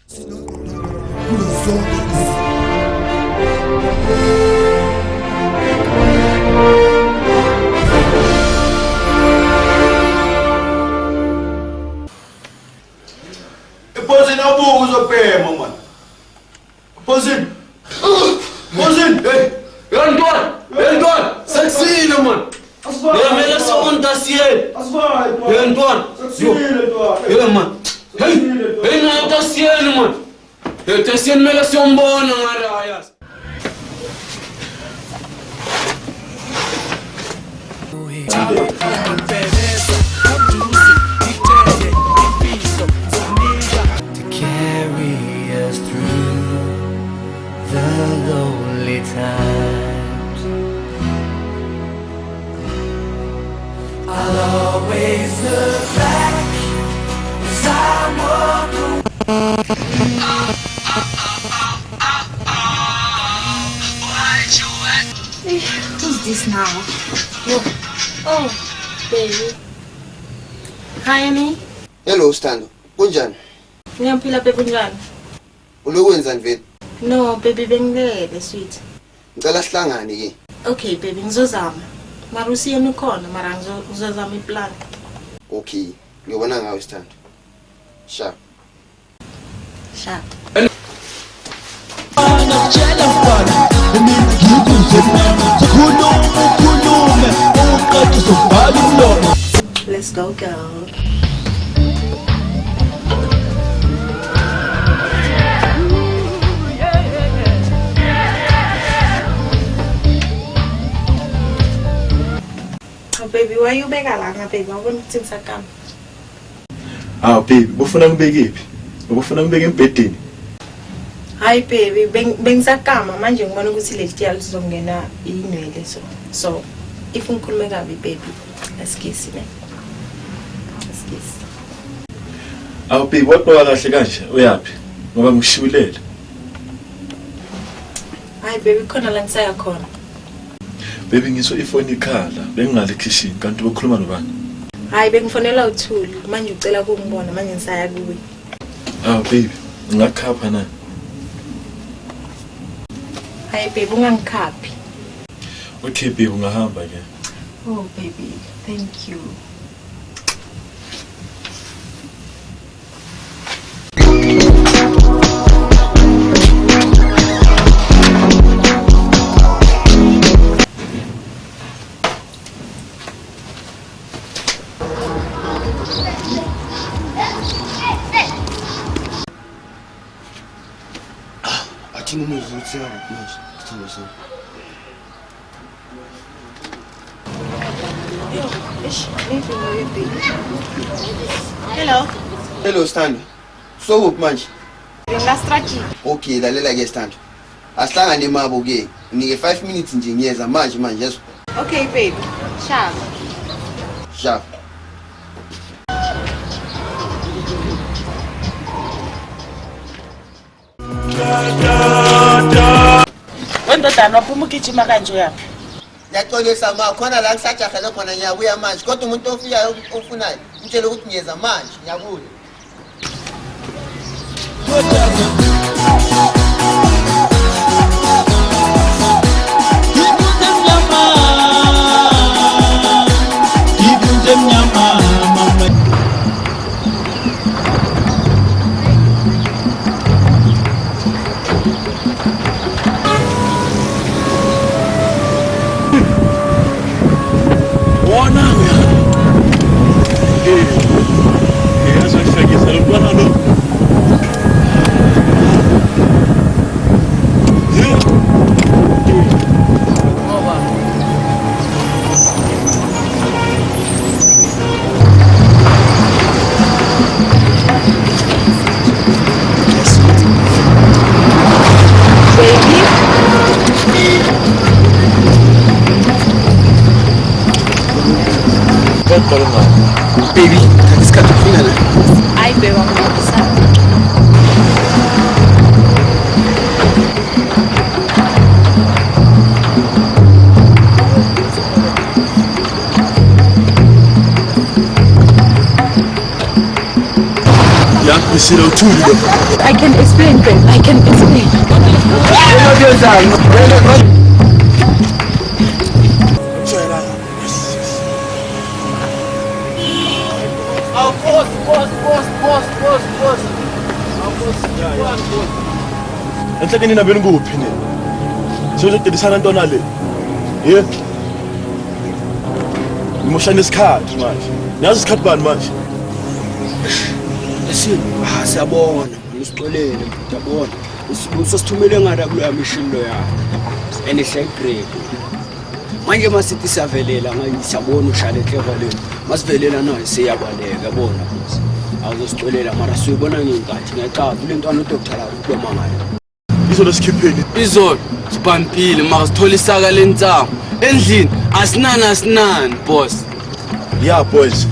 Posin abuko uzobhema man. Posin. Posin. Hey, Antoine, saksile man. Mela seconda siel. Antoine. Yo man. Hey na ta siel man. Te siel mela sombona ngarayas. Times I'll always look back as I walk away. Who's this now? Oh, baby. Hi, Annie. Hello, Stando. Kunjani? Ngiyaphila baby njani? Ulokwenzani vele? No, baby bengilele sweet. Ngicela sihlangane ke. Okay, baby ngizozama. Mara usiyena ukhona mara ngizozama iplan. Okay, ngiyobona ngawe Stando. Sharp. Sharp. Let's go, girl. Baby, why you beg alanga, baby? I want to think come. Ah, baby, bufuna ngibeke phi? Ubufuna ngibeke embedeni? Hi, baby. Bengizakama manje ngibona ukuthi le tiya lizongena inwele so if ngikhulume kabi baby, let's kiss man. Let's kiss. Ah, baby, waqoka kahle kanje uyapi? Ngoba ngishulele. Hi, baby, khona la ngisaya khona. Baby ngisho ifoni ikhala bengingale kitchen kanti bokhuluma nobani? Hayi bengifonela uThuli manje ucela ukungibona manje ngisaya kuwe. Ah baby ngakhapha na. Hayi baby ungangikhaphi. Okay baby ungahamba ke. Oh baby, thank you. Hello. Hello Stando. So up manje. Ngilastrachi. Okay, lalela ke Stando. Asihlangane mabo ke. Unike 5 minutes nje ngiyeza manje yes. Okay baby. Sharp. Sharp. Wendodana waphuma ukugijima kanje uyaphi? Yaxolisa ma khona la ngisajahela khona ngiyabuya manje kodwa umuntu ofikayo ofunayo ngitshela ukuthi ngiyeza manje ngiyabuya. Priscilla uthule. I can explain, babe. I can explain. Enhlekeni nabeni kuphi nini? Sizodelisana ntona le. Yeah. Ngimoshana isikhathi manje. Niyazi isikhathi bani manje? Siyabona usixolele uyabona usosithumele ngara kuloya mission lo yakho enihle break manje masithi siyavelela ngayisabona ushale clever le masivelela nayo siyabaleka yabona futhi awuzosicolela mara siyibona ngenkathi ngecaba le ntwana uDr. ukhuluma ngayo Izolo sikhipheni. Izolo sipampile mara sithola isaka lentsango endlini asinani boss. Yeah boys.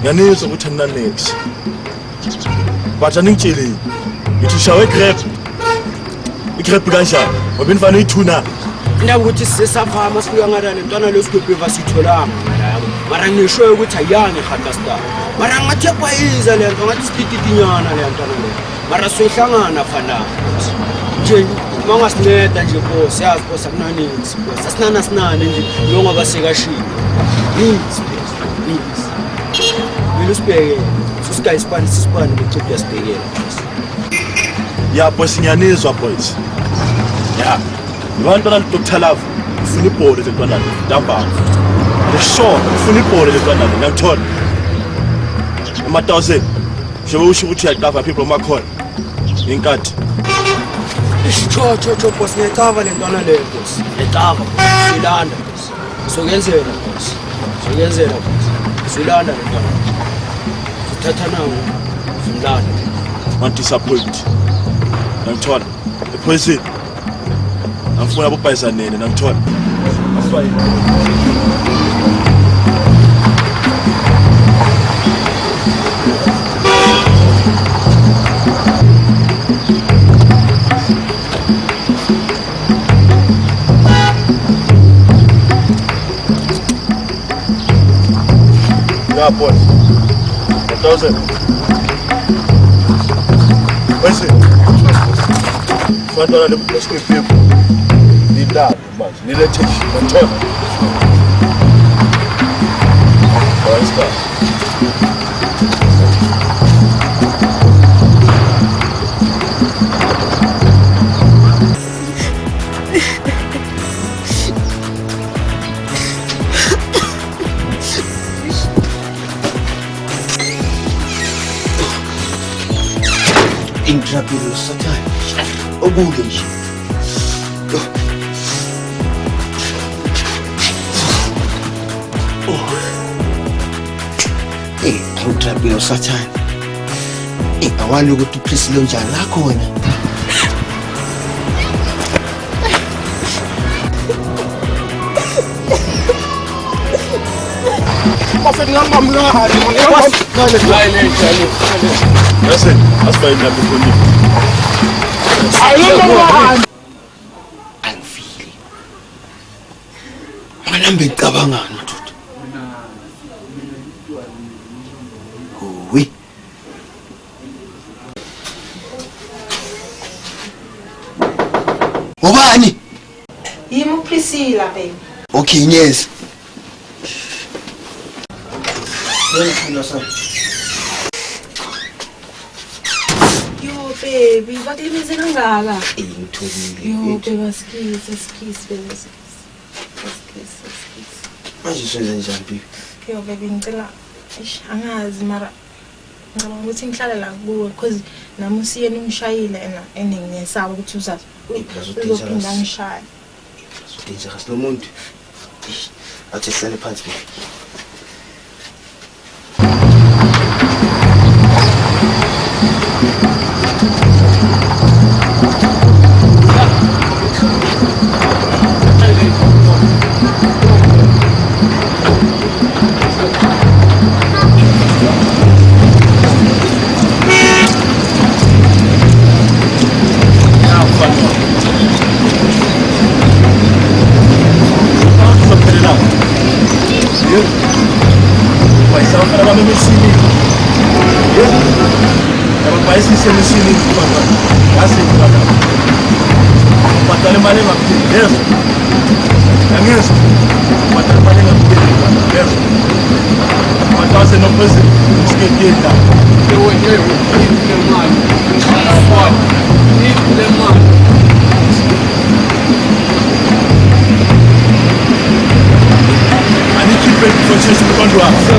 Ngiyanizwa ukuthi nina next. But aningitsheli. Ngithi shawe grab. Igrab kanjani? Ngoba inifana uyithuna. indaba ukuthi sisafama sifika ngara le ntwana lo sikhuphe sitholanga mara ngisho ukuthi ayani hardasta mara ngathepha iza le nto ngathi sititinyana le ntwana le mara sohlangana fana nje mangasineda nje boss yazi boss akunani boss asinana sinane nje lo ngoba sekashini please Wilus Pege, Suska Spanish Spanish, the Chip just Pege. Yeah, boys, ngiyanizwa boys. Yeah. Ngibantwana Dr. Love, ufuna ibhola lentwana le. Damba. The show, ufuna ibhola lentwana le. Ngiyathola. Ama-1000. Njengoba usho ukuthi uyaqava people makhona. Inkathi. Cho boss, ngiyacava le ntwana le boss. Ngiyacava. Silanda boss. Sokuyenzela boss. Sokuyenzela boss. Silanda le ntwana. Sithatha nawo. Simlanda. Disappoint. Ngiyathola. Ephoyisini. Angifuna abobhayizanene ngiyathola. Asifayile. Yeah, boys. 1,000. Where's it? Fantana le posto people. Ni dad, manje. Ni le tish. Ngiyathola. Intrapilo Satan. Obuge nje. Intrapilo Satan. Awani ukuthi Priscilla njani la khona. That's it. That's why I'm for me. Angifile. Manambe ngicabangani madoda. Uwi. Ubani? Yimo Priscilla, baby. Okay, yes. Yo, baby, bakulibize kangaka? Ngitholile. Yo, baby, skis, baby, skis. Manje senze njani bibi? Yo, baby, ngicela angazi mara ngicabanga ukuthi ngihlale la kuwe because nami usiyeni ungishayile and ngingesaba ukuthi uzophinda ngishaya. Dangerous lo muntu. Athi hlale phansi bibi. Yeah. yababhayisise emisini yasinibana ubhadala imali engapheli lezo angezwa ubhadala imali engapheli lezo matase nophezulu usikekenda anikhiphe kuzothesha kubantu wakho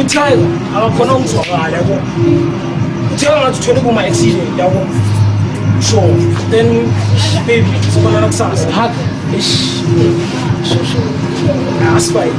Tiger akakhona ukuzwakala yabo uthenga ngathi uthole kuma accident yabo so then baby sibonana kusasa hug ish so asifai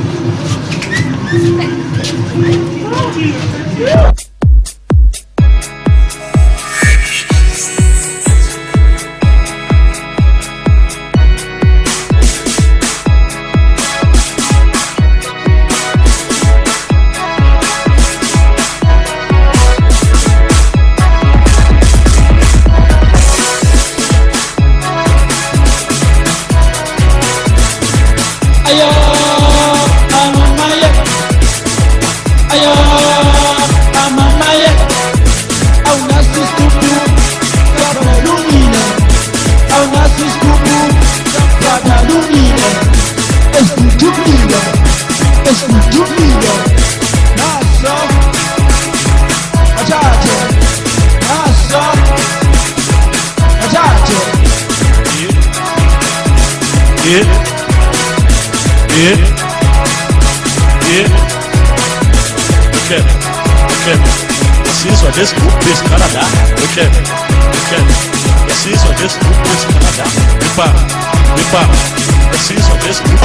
Yasizwa lesi group Canada. Okay. Yasizwa lesi group Canada. Nipa. Yasizwa lesi group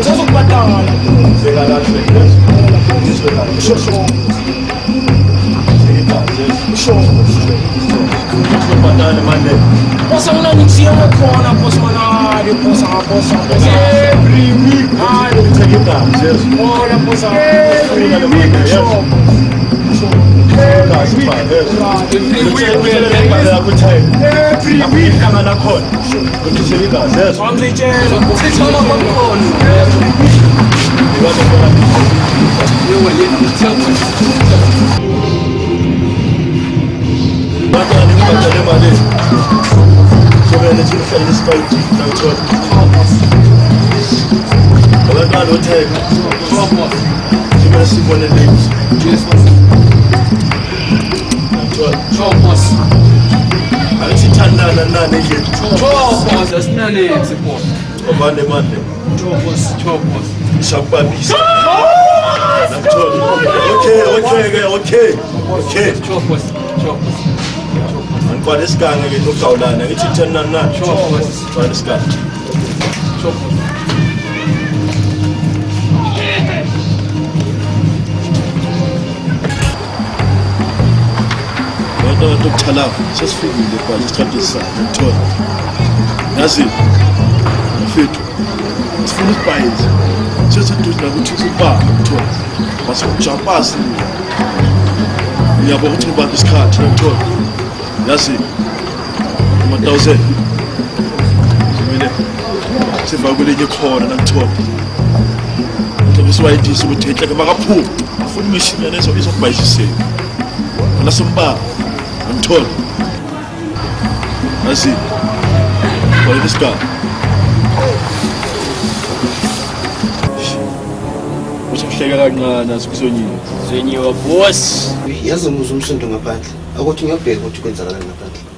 Usazokubhatala. Batale manje. Bosa unangithiya khona bosa manali bosa Every week take it down. Yes. Bona bosa Every week. Okay. Angikwazi isigange ke lokugawulana ngithi thina na. Ngikwazi isigange. Kodwa ukuthalavu sesifikile kwazi isikhathi sakhe ngithola. Yazi mfethu sifuna isibhayizi. Seseduze nakuthi usibamba ngithola. Basukujapasi. Ngiyabona ukuthi ngibambe isikhathi ngithola. Yazi 1000 kumele siva kulenye khona ngithola. Ngoba siwayidisa ukuthi enhle bakaphuma. Afuna imishini lezo izokubhayisiseka. Wona sombaba ngithola. Yazi kwale isikhathi. Usuhleka kancane asikuzonyiwe. Zonyiwa boss. Yazi umuza umsindo ngaphandle akuthi ngiyobheka ukuthi kwenzakalani ngaphandle.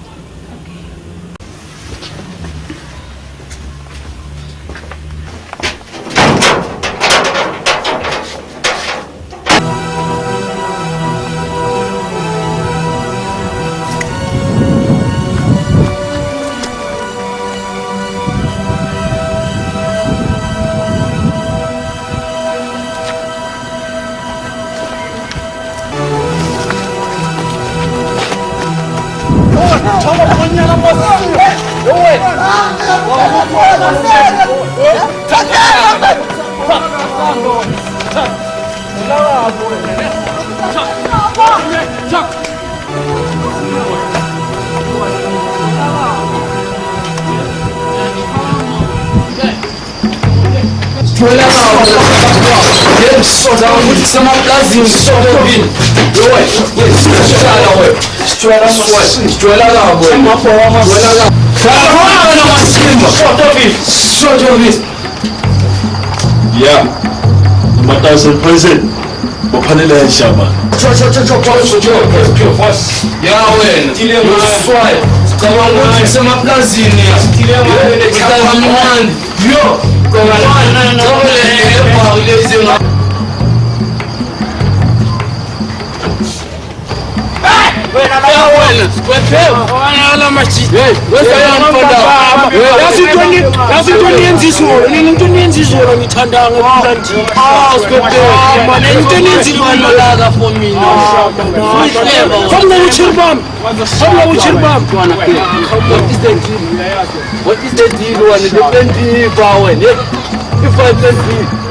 Yeah. 1000 poison. Bophanele shama. Ya wena yoswaye cabanga ukuthi semaplazini utamani yo What is the deal? One is the plenty power. If I plenty.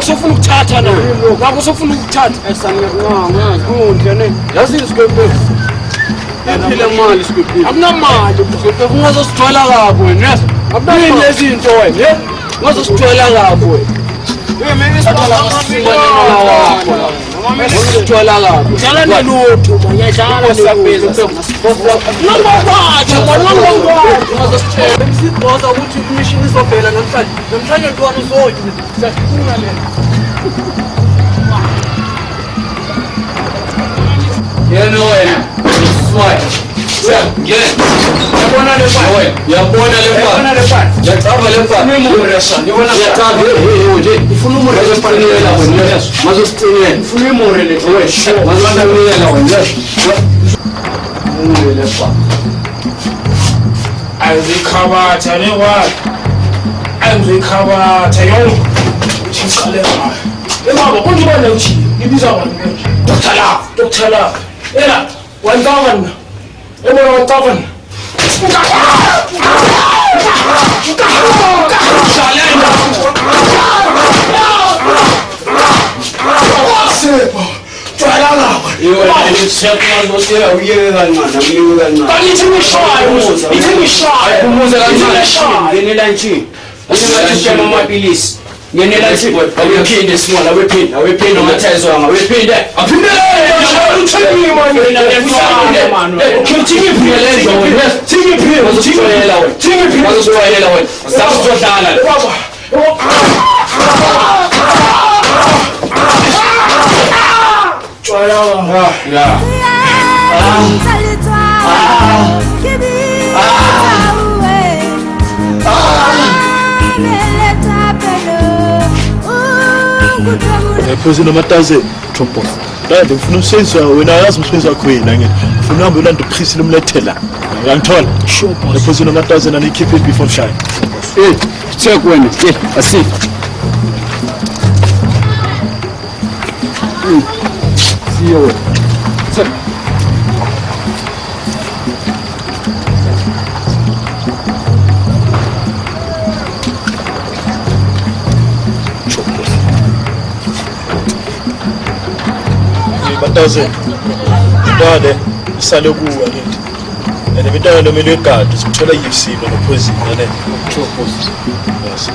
sofuna ukuthatha na ngakho sofuna ukuthatha yazi isikwembe iphile imali isikwembe akunamali isikwembe ungazosithola kabi wena akunamali lezinto wena ungazosithola kabi wena Jala nelutho bayadlala nelutho Ngizibhoza ukuthi imishini izovela namhlanje ntwana uzothi siyafuna le Yena wena swaya Yabona le part. Yacaba le part. Ngibona yacaba ifuna umuresa fanele wena. Mazosicela. Ifuna imurele wena. Mazosicela wena. inwele baba. Ayizikhabatha lewayo. Ayizikhabatha yonke. Uthi iqale ngayo. Baba konke bana uthi ibiza abantu manje. Dr. Love. Ela 1000. Ebona 1000. Sebo. Phezulu nomataze Chopos. Dade ngifuna umsebenzi wawe wena yazi umsebenzi wakho yena ngeke. Ngifuna uhambe ulanda uChris lomlethela. Ngiyangithola. Sure boss. Phezulu nomataze nani keep it before shy. Check wena. Asi. See you. Check. Mataze. Dade isale kuwa ngithi. And imintwana nomelo egadi sithola yisimo nophozini ne. Chopos. Yes.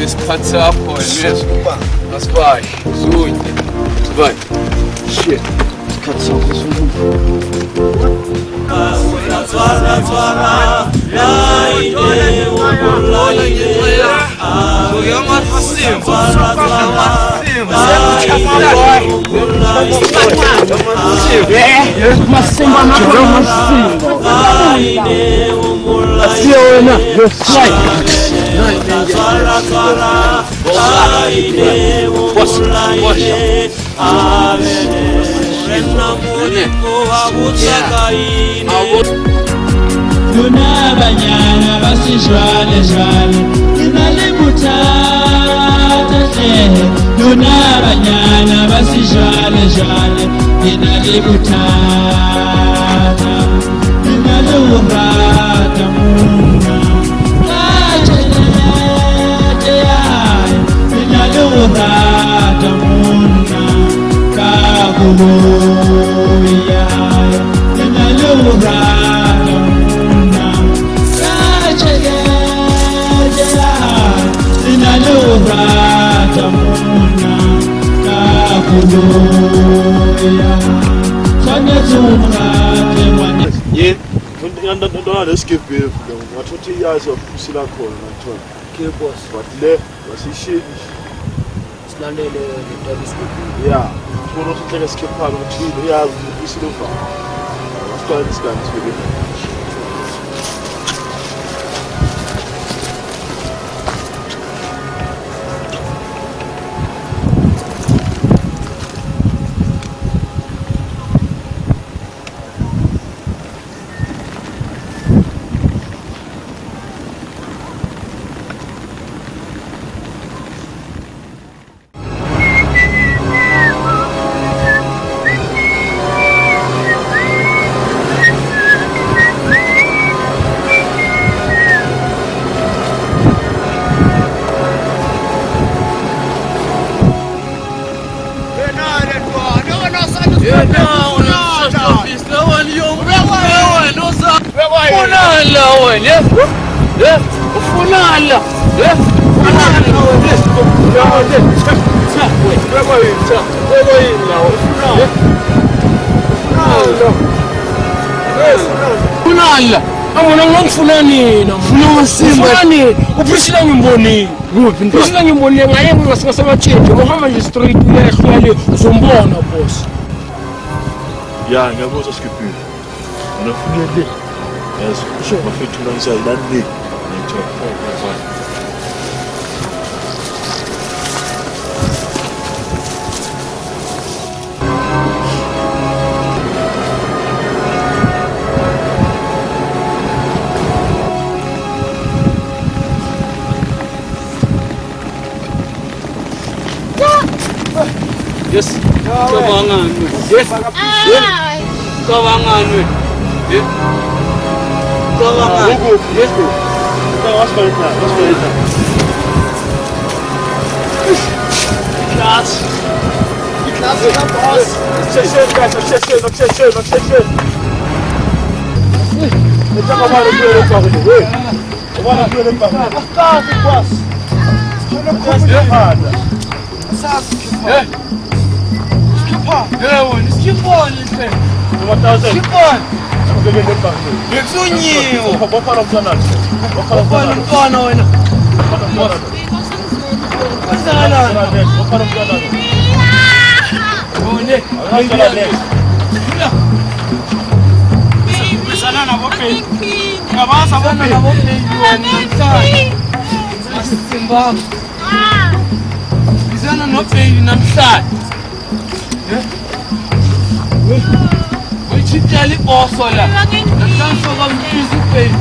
Isikhathi sakho wena. Asibayi. Zunye. Sibayi. Shit. Isikhathi sakho Tunabanyana basishwale shwale imali mutata shehe tunabanyana basishwale shwale imali mutata imali urata muna kachelete yae imali urata muna kakuloya imali urata muna kachelete yae imali urata muna kakuloya kwanethu umrate mwane Ye. Ndona leskipe lo. Wathothi iyazi waphusila khona ngithola. Okay boss. But le wasishini. Silalele ngentwana isikhathi. Yeah. Ngifuna ukuthi hleke skiphala ukuthi iyazi uphusila uva. Wasicala isikhathi sibeke. Angona ngifuna nina. Ufuna nini? Uprisila ngimbonile. Kuphi ntwana? Uprisila ngimbonile ngaye ngingasingasebatsheni. Ngohamba nje straight uyahlale uzombona boss. Ya ngiyabuzwa Skipper. Unafunele. Yes, sure. Bafethu ngizayilani le. Ngithola. Yes. Kabangan. Yes. Kabangan. Yes. Kabangan. Yes. What's going on? Klaas is naar boss. Obsession. Ik zeg maar een kleur op het hoor. Wat een kleur op het. Wat staat het was? Izana nopheyi namhlanje. Uyithintela iboso la. Namhlanje sokamfiza upheyi.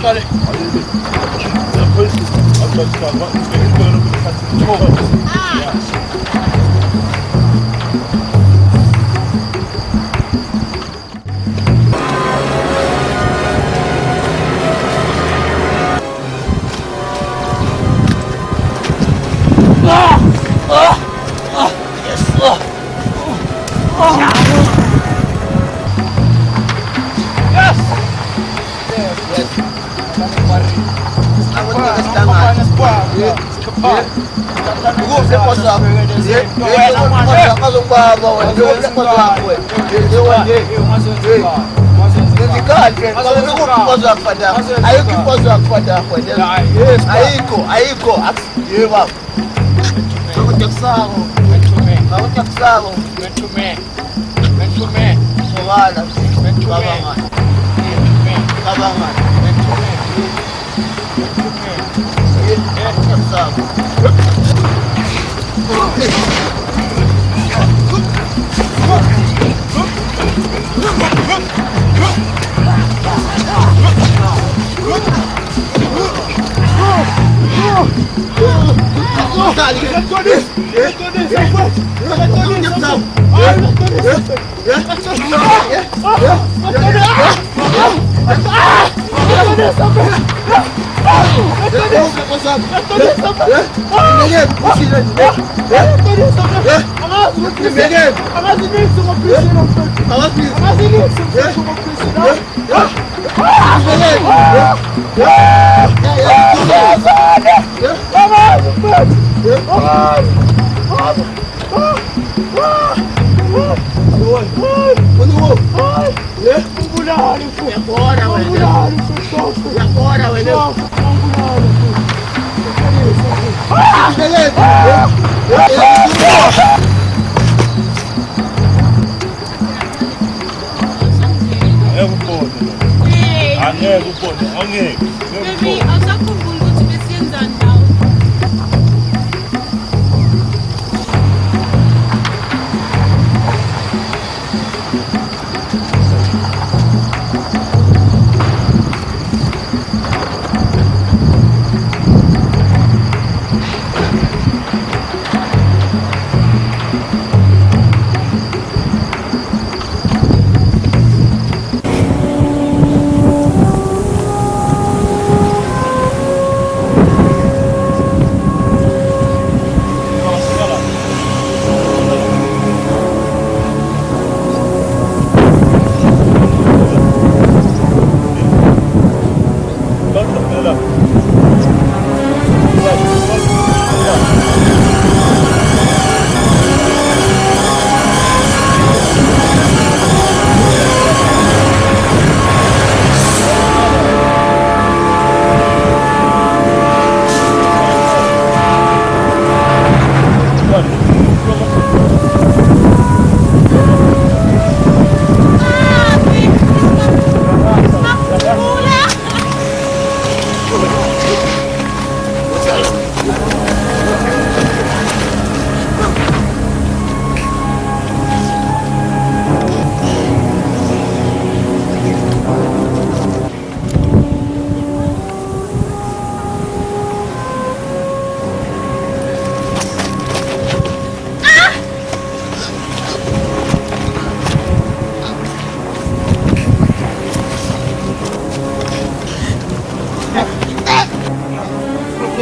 Qale.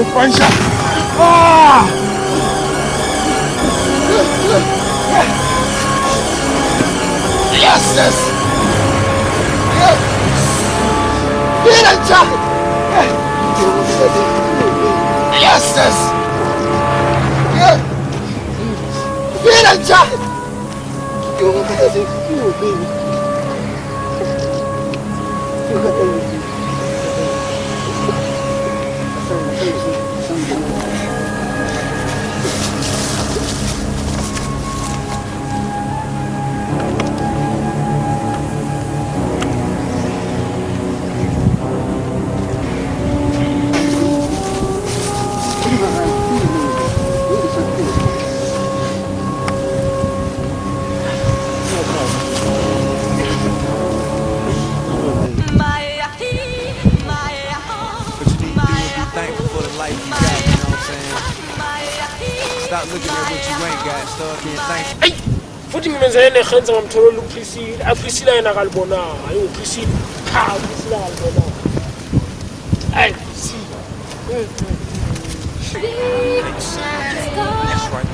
Pancha! Ah! Yes, yes! Pancha! Yes, yes! Pancha! Stop looking at what you ain't got. Start being thankful. Ay! Futhi ngimenze yena egenza ngamtholela uPriscilla. aPriscilla yena akalibonanga. Hayi uPriscilla. Ha, uPriscilla akalibonanga. Ay, Priscilla. That's right.